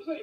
Ahoy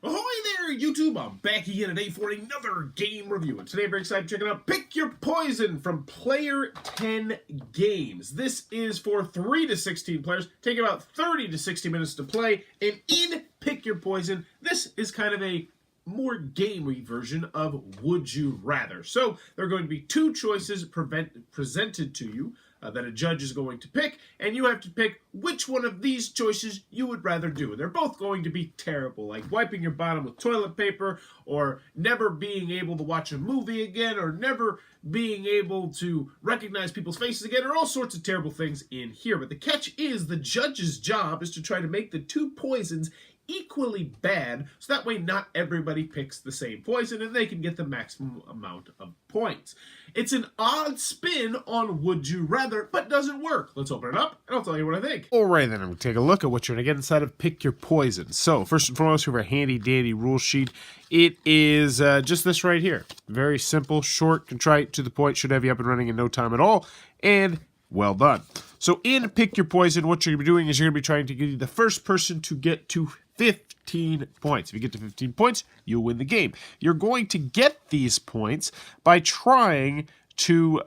there, YouTube! I'm back again today for another game review. And today I'm very excited to check out Pick Your Poison from Player 10 Games. This is for 3 to 16 players, take about 30 to 60 minutes to play. And in Pick Your Poison, this is kind of a more gamey version of Would You Rather. So there are going to be two choices presented to you that a judge is going to pick, and you have to pick which one of these choices you would rather do. And they're both going to be terrible, like wiping your bottom with toilet paper, or never being able to watch a movie again, or never being able to recognize people's faces again, or all sorts of terrible things in here. But the catch is the judge's job is to try to make the two poisons equally bad, so that way not everybody picks the same poison and they can get the maximum amount of points. It's an odd spin on Would You Rather, but doesn't work. Let's open it up and I'll tell you what I think. Alright then, I'm going to take a look at what you're going to get inside of Pick Your Poison. So, first and foremost, we have a handy dandy rule sheet. It is just this right here. Very simple, short, contrite, to the point, should have you up and running in no time at all, and well done. So in Pick Your Poison, what you're going to be doing is you're going to be trying to get the first person to get to 15 points. If you get to 15 points, you'll win the game. You're going to get these points by trying to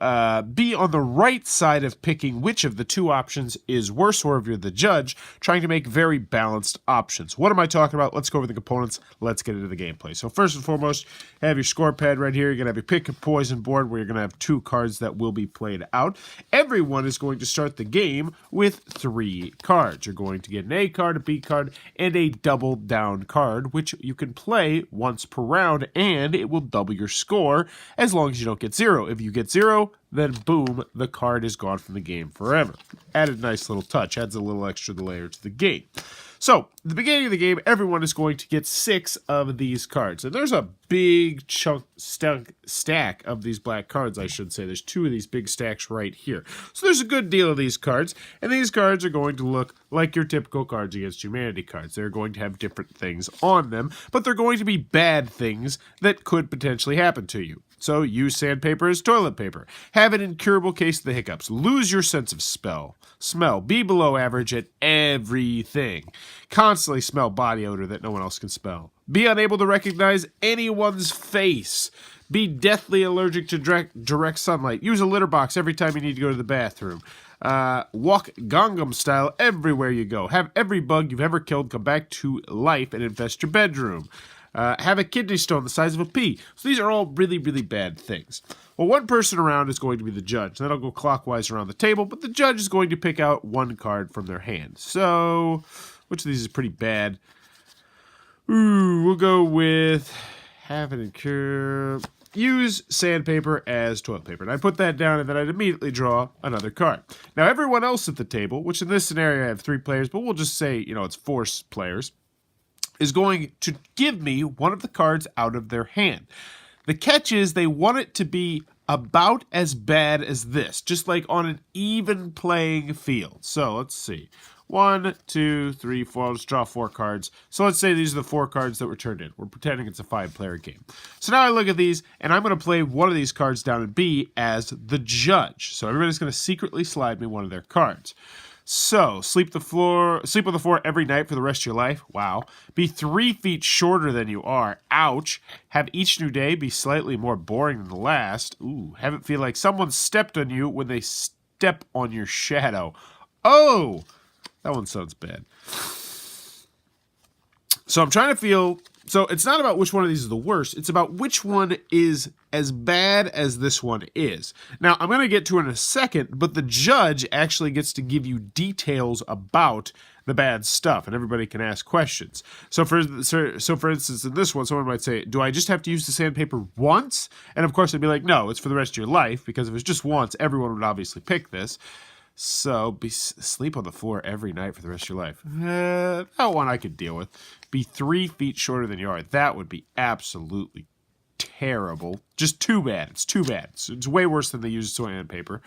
be on the right side of picking which of the two options is worse, or if you're the judge, trying to make very balanced options. What am I talking about? Let's go over the components. Let's get into the gameplay. So first and foremost, have your score pad right here. You're going to have your Pick Your Poison board where you're going to have two cards that will be played out. Everyone is going to start the game with 3 cards. You're going to get an A card, a B card, and a double down card, which you can play once per round, and it will double your score as long as you don't get 0. If you get 0, then boom, the card is gone from the game forever. Added a nice little touch, adds a little extra layer to the game. So, at the beginning of the game, everyone is going to get 6 of these cards. And there's a big chunk stack of these black cards, I should say. There's 2 of these big stacks right here. So there's a good deal of these cards, and these cards are going to look like your typical Cards Against Humanity cards. They're going to have different things on them, but they're going to be bad things that could potentially happen to you. So use sandpaper as toilet paper. Have an incurable case of the hiccups. Lose your sense of smell. Be below average at everything. Constantly smell body odor that no one else can smell. Be unable to recognize anyone's face. Be deathly allergic to direct sunlight. Use a litter box every time you need to go to the bathroom. Walk Gangnam style everywhere you go. Have every bug you've ever killed come back to life and infest your bedroom. Have a kidney stone the size of a pea. So these are all really, really bad things. Well, one person around is going to be the judge. Then I'll go clockwise around the table, but the judge is going to pick out one card from their hand. So, which of these is pretty bad? We'll go with have an incur. Use sandpaper as toilet paper. And I put that down, and then I'd immediately draw another card. Now, everyone else at the table, which in this scenario I have 3 players, but we'll just say, it's 4 players, is going to give me one of the cards out of their hand. The catch is they want it to be about as bad as this, just like on an even playing field. So let's see. 1, 2, 3, 4. I'll just draw 4 cards. So let's say these are the 4 cards that were turned in. We're pretending it's a 5-player game. So now I look at these, and I'm going to play one of these cards down in B as the judge. So everybody's going to secretly slide me one of their cards. So, sleep on the floor every night for the rest of your life. Wow. Be 3 feet shorter than you are. Ouch. Have each new day be slightly more boring than the last. Ooh. Have it feel like someone stepped on you when they step on your shadow. Oh! That one sounds bad. So I'm trying to feel... So it's not about which one of these is the worst. It's about which one is as bad as this one is. Now, I'm going to get to it in a second, but the judge actually gets to give you details about the bad stuff, and everybody can ask questions. So for instance, in this one, someone might say, do I just have to use the sandpaper once? And of course, I'd be like, no, it's for the rest of your life, because if it's just once, everyone would obviously pick this. So, sleep on the floor every night for the rest of your life. That one I could deal with. Be 3 feet shorter than you are. That would be absolutely terrible. Just too bad. It's too bad. It's way worse than they use sandpaper.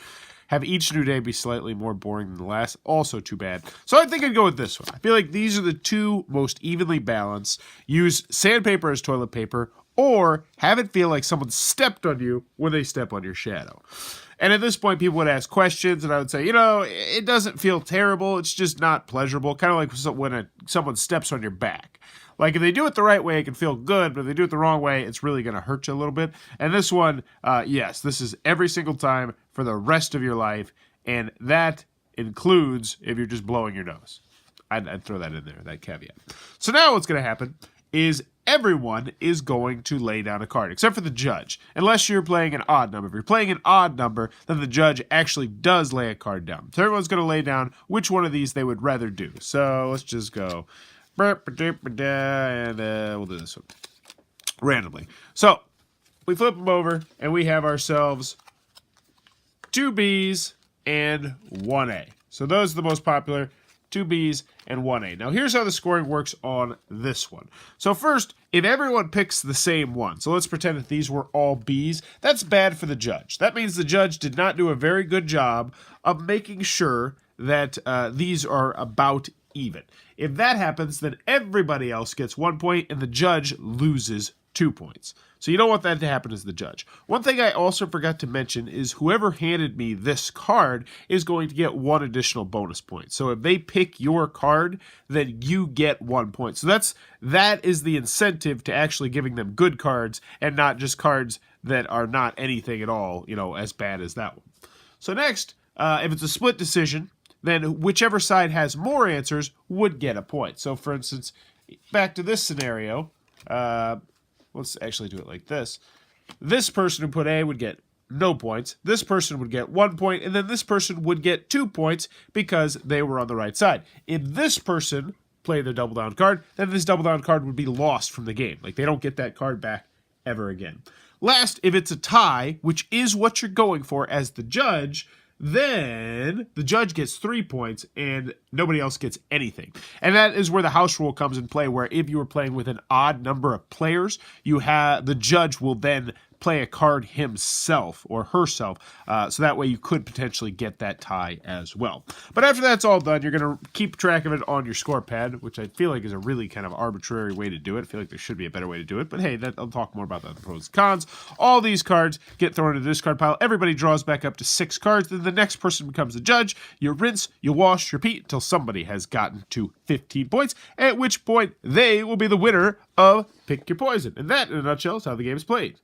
Have each new day be slightly more boring than the last. Also too bad. So I think I'd go with this one. I feel like these are the 2 most evenly balanced. Use sandpaper as toilet paper or have it feel like someone stepped on you when they step on your shadow. And at this point, people would ask questions, and I would say, it doesn't feel terrible. It's just not pleasurable. Kind of like when someone steps on your back. Like, if they do it the right way, it can feel good, but if they do it the wrong way, it's really going to hurt you a little bit. And this one, yes, this is every single time for the rest of your life, and that includes if you're just blowing your nose. I'd throw that in there, that caveat. So now what's going to happen is everyone is going to lay down a card, except for the judge, unless you're playing an odd number. If you're playing an odd number, then the judge actually does lay a card down. So everyone's going to lay down which one of these they would rather do. So let's just go, and we'll do this one randomly. So we flip them over, and we have ourselves 2 Bs and 1 A. So those are the most popular. 2 Bs and 1 A. Now here's how the scoring works on this one. So first, if everyone picks the same one, so let's pretend that these were all Bs, that's bad for the judge. That means the judge did not do a very good job of making sure that these are about even. If that happens, then everybody else gets 1 point and the judge loses 2 points. So you don't want that to happen as the judge. One thing I also forgot to mention is whoever handed me this card is going to get 1 additional bonus point. So if they pick your card, then you get 1 point. So that is the incentive to actually giving them good cards and not just cards that are not anything at all, as bad as that one. So next, if it's a split decision, then whichever side has more answers would get a point. So for instance, back to this scenario, let's actually do it like this. This person who put A would get no points. This person would get 1 point, and then this person would get 2 points because they were on the right side. If this person played their double down card, then this double down card would be lost from the game. Like, they don't get that card back ever again. Last, if it's a tie, which is what you're going for as the judge, then the judge gets 3 points and nobody else gets anything. And that is where the house rule comes in play, where if you are playing with an odd number of players, the judge will then play a card himself or herself, so that way you could potentially get that tie as well. But after that's all done, you're going to keep track of it on your score pad, which I feel like is a really kind of arbitrary way to do it. I feel like there should be a better way to do it, but hey, I'll talk more about that in the pros and cons. All these cards get thrown into the discard pile. Everybody draws back up to 6 cards, then the next person becomes the judge. You rinse, you wash, you repeat until somebody has gotten to 15 points, at which point they will be the winner of Pick Your Poison. And that, in a nutshell, is how the game is played.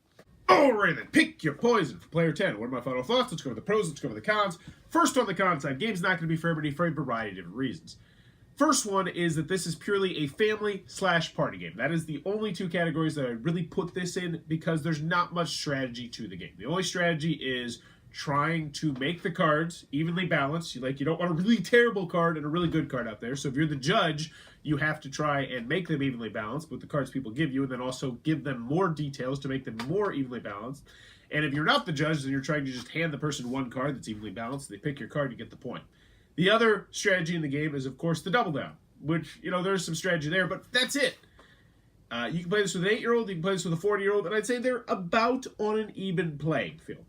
Alright then, pick your poison for player 10. What are my final thoughts? Let's go over the pros, let's go over the cons. First, on the con side, game's not going to be for everybody for a variety of different reasons. First one is that this is purely a family/party game. That is the only 2 categories that I really put this in because there's not much strategy to the game. The only strategy is trying to make the cards evenly balanced. You don't want a really terrible card and a really good card out there. So if you're the judge, you have to try and make them evenly balanced with the cards people give you, and then also give them more details to make them more evenly balanced. And if you're not the judge, then you're trying to just hand the person 1 card that's evenly balanced. They pick your card, you get the point. The other strategy in the game is, of course, the double down, which, there's some strategy there, but that's it. You can play this with an 8-year-old, you can play this with a 40-year-old, and I'd say they're about on an even playing field.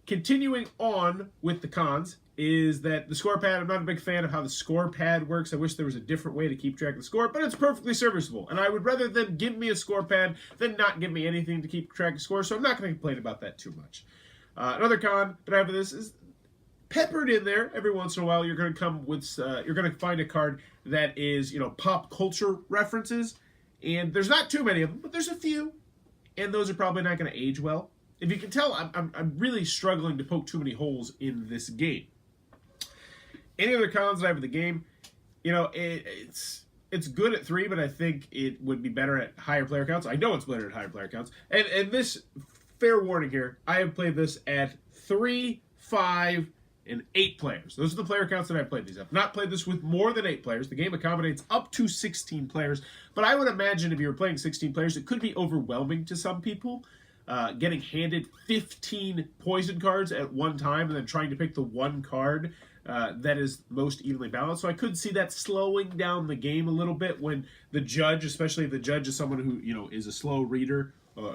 Continuing on with the cons is that the score pad, I'm not a big fan of how the score pad works. I wish there was a different way to keep track of the score, but it's perfectly serviceable. And I would rather them give me a score pad than not give me anything to keep track of score, so I'm not going to complain about that too much. Another con that I have for this is peppered in there every once in a while. You're going to find a card that is, pop culture references, and there's not too many of them, but there's a few, and those are probably not going to age well. If you can tell, I'm really struggling to poke too many holes in this game. Any other cons that I have of the game, it's good at 3, but I think it would be better at higher player counts. I know it's better at higher player counts. And this, fair warning here, I have played this at 3, 5, and 8 players. Those are the player counts that I've played these. I've not played this with more than 8 players. The game accommodates up to 16 players, but I would imagine if you were playing 16 players, it could be overwhelming to some people. Getting handed 15 poison cards at one time and then trying to pick the 1 card that is most evenly balanced. So I could see that slowing down the game a little bit when the judge, especially if the judge is someone who, is a slow reader,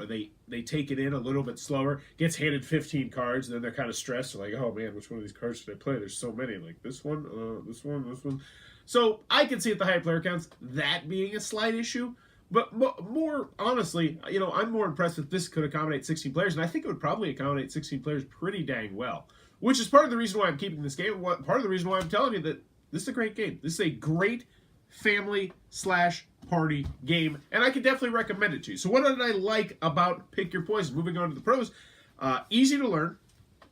they take it in a little bit slower, gets handed 15 cards, and then they're kind of stressed. They're like, oh man, which one of these cards should I play? There's so many. Like this one, this one, this one. So I can see at the high player counts that being a slight issue. But more honestly, I'm more impressed that this could accommodate 16 players, and I think it would probably accommodate 16 players pretty dang well. Which is part of the reason why I'm keeping this game. Part of the reason why I'm telling you that this is a great game. This is a great family/party game, and I can definitely recommend it to you. So what did I like about Pick Your Poison? Moving on to the pros, easy to learn,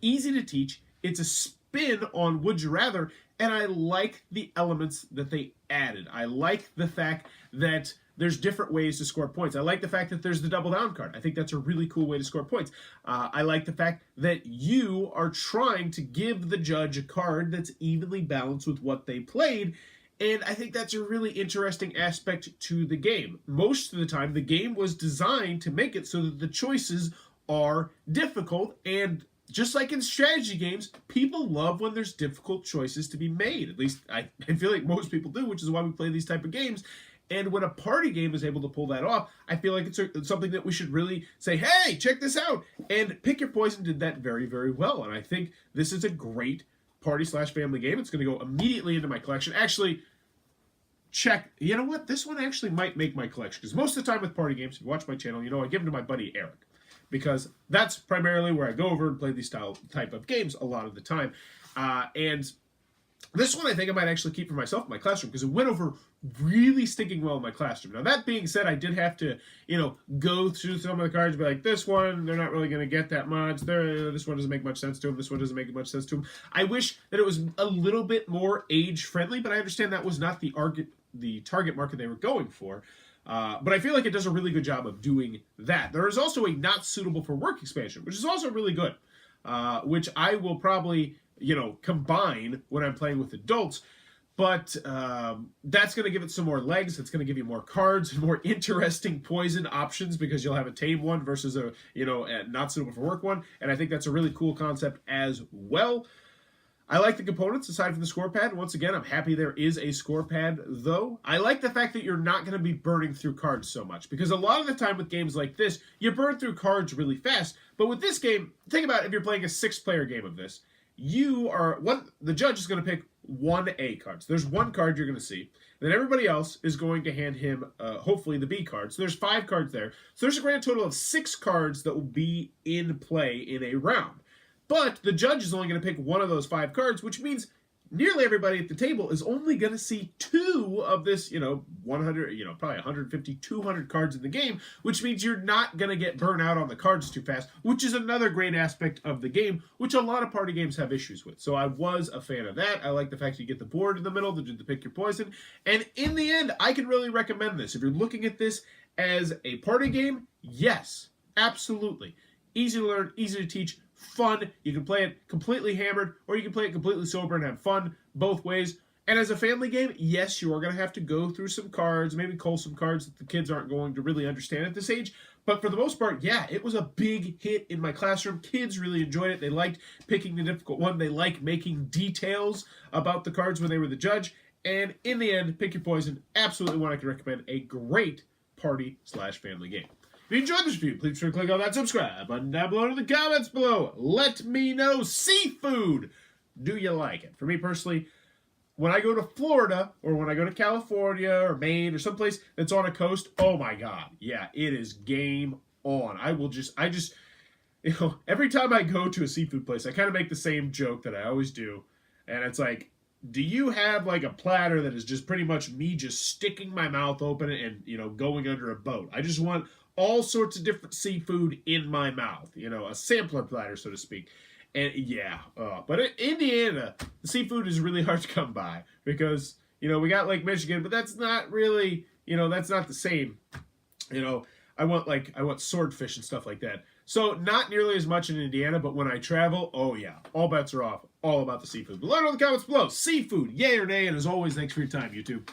easy to teach. It's a spin on Would You Rather, and I like the elements that they added. I like the fact that there's different ways to score points. I like the fact that there's the double down card. I think that's a really cool way to score points. I like the fact that you are trying to give the judge a card that's evenly balanced with what they played, and I think that's a really interesting aspect to the game. Most of the time, the game was designed to make it so that the choices are difficult, and just like in strategy games, people love when there's difficult choices to be made. At least I feel like most people do, which is why we play these type of games. And when a party game is able to pull that off, I feel like it's something that we should really say, hey, check this out. And Pick Your Poison did that very, very well. And I think this is a great party/family game. It's going to go immediately into my collection. Actually, you know what? This one actually might make my collection. Because most of the time with party games, if you watch my channel, I give them to my buddy Eric. Because that's primarily where I go over and play these type of games a lot of the time. And this one I think I might actually keep for myself in my classroom because it went over really stinking well in my classroom. Now, that being said, I did have to, go through some of the cards and be like, this one, they're not really going to get that much. This one doesn't make much sense to them. This one doesn't make much sense to them. I wish that it was a little bit more age-friendly, but I understand that was not the target market they were going for. But I feel like it does a really good job of doing that. There is also a not suitable for work expansion, which is also really good, which I will probably combine when I'm playing with adults. But that's going to give it some more legs. It's going to give you more cards and more interesting poison options because you'll have a tame one versus a not suitable for work one. And I think that's a really cool concept as well. I like the components aside from the score pad. Once again, I'm happy there is a score pad, though. I like the fact that you're not going to be burning through cards so much because a lot of the time with games like this, you burn through cards really fast. But with this game, think about if you're playing a 6-player game of this. The judge is going to pick 1 A card. So there's 1 card you're going to see. Then everybody else is going to hand him, hopefully, the B card. So there's 5 cards there. So there's a grand total of 6 cards that will be in play in a round. But the judge is only going to pick 1 of those 5 cards, which means nearly everybody at the table is only going to see 2 of this, 100, probably 150, 200 cards in the game, which means you're not going to get burnt out on the cards too fast, which is another great aspect of the game, which a lot of party games have issues with. So I was a fan of that. I like the fact you get the board in the middle to do the Pick Your Poison. And in the end, I can really recommend this. If you're looking at this as a party game, yes, absolutely. Easy to learn, easy to teach, fun. You can play it completely hammered, or you can play it completely sober and have fun both ways. And as a family game, yes, you are going to have to go through some cards, maybe cull some cards that the kids aren't going to really understand at this age. But for the most part, yeah, it was a big hit in my classroom. Kids really enjoyed it. They liked picking the difficult one. They liked making details about the cards when they were the judge. And in the end, Pick Your Poison, absolutely one I can recommend. A great party/family game. If you enjoyed this review, please be sure to click on that subscribe button down below in the comments below. Let me know. Seafood! Do you like it? For me personally, when I go to Florida or when I go to California or Maine or someplace that's on a coast, oh my God. Yeah, it is game on. Every time I go to a seafood place, I kind of make the same joke that I always do. And it's like, do you have like a platter that is just pretty much me just sticking my mouth open and, going under a boat? I just want all sorts of different seafood in my mouth, a sampler platter, so to speak. And yeah, but in Indiana, the seafood is really hard to come by because, we got Lake Michigan, but that's not really, that's not the same. I want swordfish and stuff like that. So not nearly as much in Indiana, but when I travel, oh yeah, all bets are off, all about the seafood. But let me know in the comments below, seafood, yay or nay, and as always, thanks for your time, YouTube.